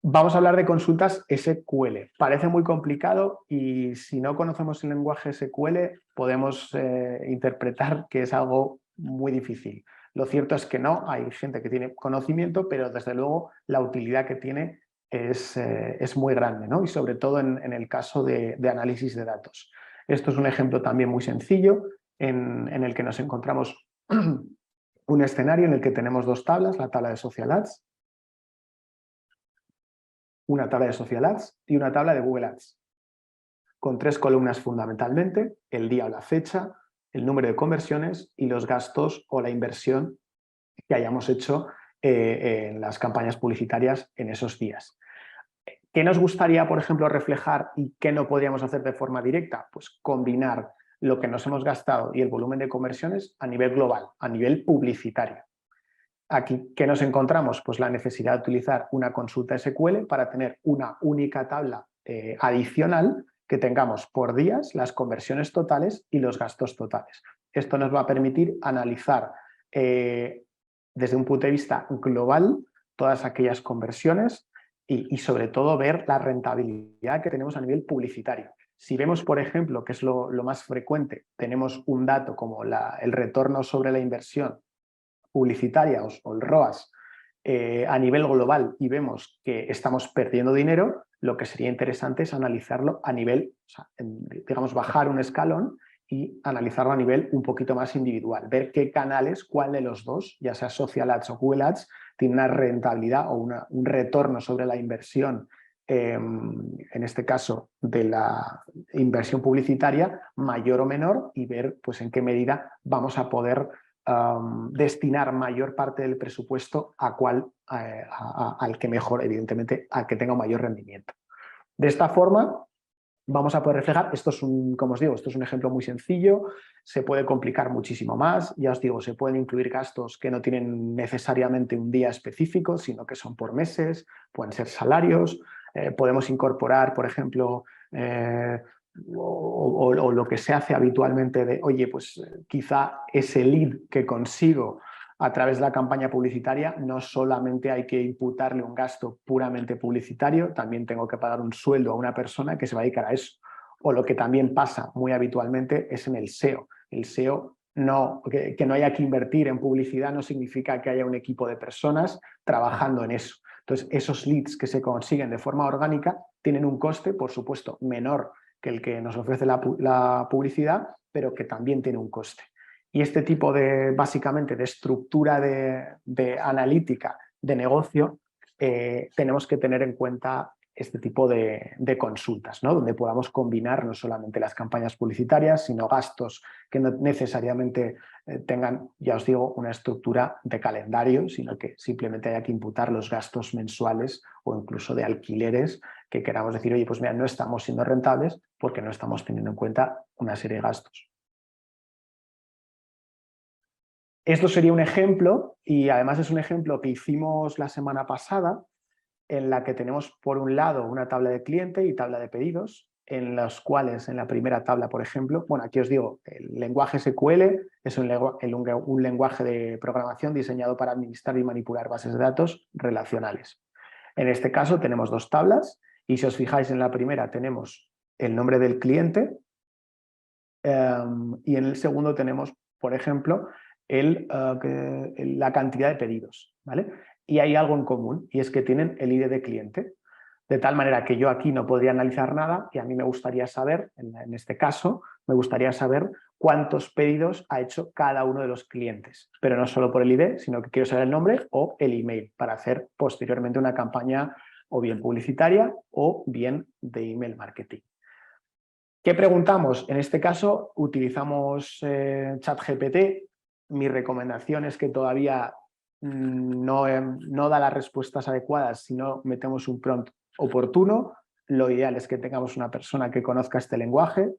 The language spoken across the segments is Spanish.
Vamos a hablar de consultas SQL. Parece muy complicado y si no conocemos el lenguaje SQL podemos interpretar que es algo muy difícil. Lo cierto es que no, hay gente que tiene conocimiento, pero desde luego la utilidad que tiene es muy grande, ¿no? Y sobre todo en el caso de análisis de datos. Esto es un ejemplo también muy sencillo en el que nos encontramos un escenario en el que tenemos dos tablas, la tabla de Social Ads, una tabla de Social Ads y una tabla de Google Ads, con tres columnas fundamentalmente: el día o la fecha, el número de conversiones y los gastos o la inversión que hayamos hecho en las campañas publicitarias en esos días. ¿Qué nos gustaría, por ejemplo, reflejar y qué no podríamos hacer de forma directa? Pues combinar lo que nos hemos gastado y el volumen de conversiones a nivel global, a nivel publicitario. Aquí, ¿qué nos encontramos? Pues la necesidad de utilizar una consulta SQL para tener una única tabla adicional que tengamos por días las conversiones totales y los gastos totales. Esto nos va a permitir analizar desde un punto de vista global todas aquellas conversiones y sobre todo ver la rentabilidad que tenemos a nivel publicitario. Si vemos, por ejemplo, que es lo más frecuente, tenemos un dato como el retorno sobre la inversión publicitaria o el ROAS a nivel global y vemos que estamos perdiendo dinero, lo que sería interesante es analizarlo a nivel, o sea, digamos, bajar un escalón y analizarlo a nivel un poquito más individual, ver qué canales, cuál de los dos, ya sea Social Ads o Google Ads, tiene una rentabilidad o un retorno sobre la inversión, en este caso de la inversión publicitaria, mayor o menor, y ver pues, en qué medida vamos a poder destinar mayor parte del presupuesto al que mejor, evidentemente, al que tenga un mayor rendimiento. De esta forma, vamos a poder reflejar, esto es como os digo, esto es un ejemplo muy sencillo, se puede complicar muchísimo más, ya os digo, se pueden incluir gastos que no tienen necesariamente un día específico, sino que son por meses, pueden ser salarios, podemos incorporar, por ejemplo, o lo que se hace habitualmente de, oye, pues quizá ese lead que consigo a través de la campaña publicitaria, no solamente hay que imputarle un gasto puramente publicitario, también tengo que pagar un sueldo a una persona que se va a dedicar a eso. O lo que también pasa muy habitualmente es en el SEO. El SEO, que no haya que invertir en publicidad no significa que haya un equipo de personas trabajando en eso. Entonces, esos leads que se consiguen de forma orgánica tienen un coste, por supuesto, menor que el que nos ofrece la publicidad, pero que también tiene un coste. Y este tipo básicamente, de estructura de analítica de negocio, tenemos que tener en cuenta este tipo de consultas, ¿no? Donde podamos combinar no solamente las campañas publicitarias, sino gastos que no necesariamente tengan, ya os digo, una estructura de calendario, sino que simplemente haya que imputar los gastos mensuales o incluso de alquileres que queramos decir, oye, pues mira, no estamos siendo rentables porque no estamos teniendo en cuenta una serie de gastos. Esto sería un ejemplo, y además es un ejemplo que hicimos la semana pasada, en la que tenemos por un lado una tabla de cliente y tabla de pedidos, en los cuales en la primera tabla, por ejemplo, bueno, aquí os digo, el lenguaje SQL es un lenguaje de programación diseñado para administrar y manipular bases de datos relacionales. En este caso tenemos dos tablas y si os fijáis en la primera tenemos el nombre del cliente y en el segundo tenemos, por ejemplo, la cantidad de pedidos, ¿vale? Y hay algo en común, y es que tienen el ID de cliente, de tal manera que yo aquí no podría analizar nada y a mí me gustaría saber, en este caso, me gustaría saber cuántos pedidos ha hecho cada uno de los clientes, pero no solo por el ID, sino que quiero saber el nombre o el email para hacer posteriormente una campaña o bien publicitaria o bien de email marketing. ¿Qué preguntamos? En este caso utilizamos ChatGPT. Mi recomendación es que todavía no da las respuestas adecuadas si no metemos un prompt oportuno. Lo ideal es que tengamos una persona que conozca este lenguaje,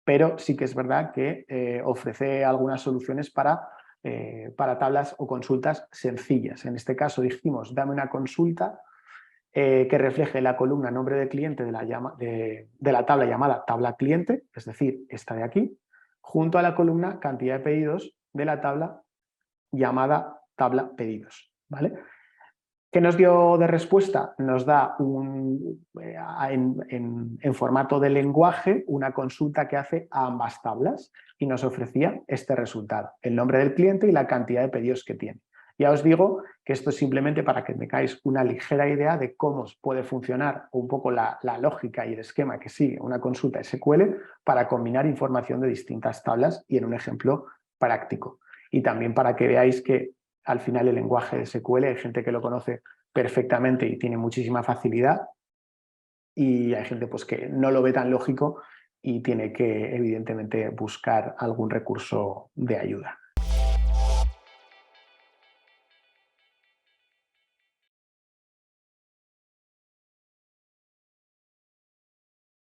pero sí que es verdad que ofrece algunas soluciones para tablas o consultas sencillas. En este caso dijimos, dame una consulta que refleje la columna nombre de cliente de la tabla llamada tabla cliente, es decir, esta de aquí, junto a la columna cantidad de pedidos de la tabla llamada tabla pedidos, ¿vale? ¿Qué nos dio de respuesta? Nos da en formato de lenguaje una consulta que hace a ambas tablas y nos ofrecía este resultado, el nombre del cliente y la cantidad de pedidos que tiene. Ya os digo que esto es simplemente para que tengáis una ligera idea de cómo puede funcionar un poco la lógica y el esquema que sigue una consulta SQL para combinar información de distintas tablas y en un ejemplo práctico. Y también para que veáis que al final el lenguaje de SQL hay gente que lo conoce perfectamente y tiene muchísima facilidad y hay gente pues, que no lo ve tan lógico y tiene que evidentemente buscar algún recurso de ayuda.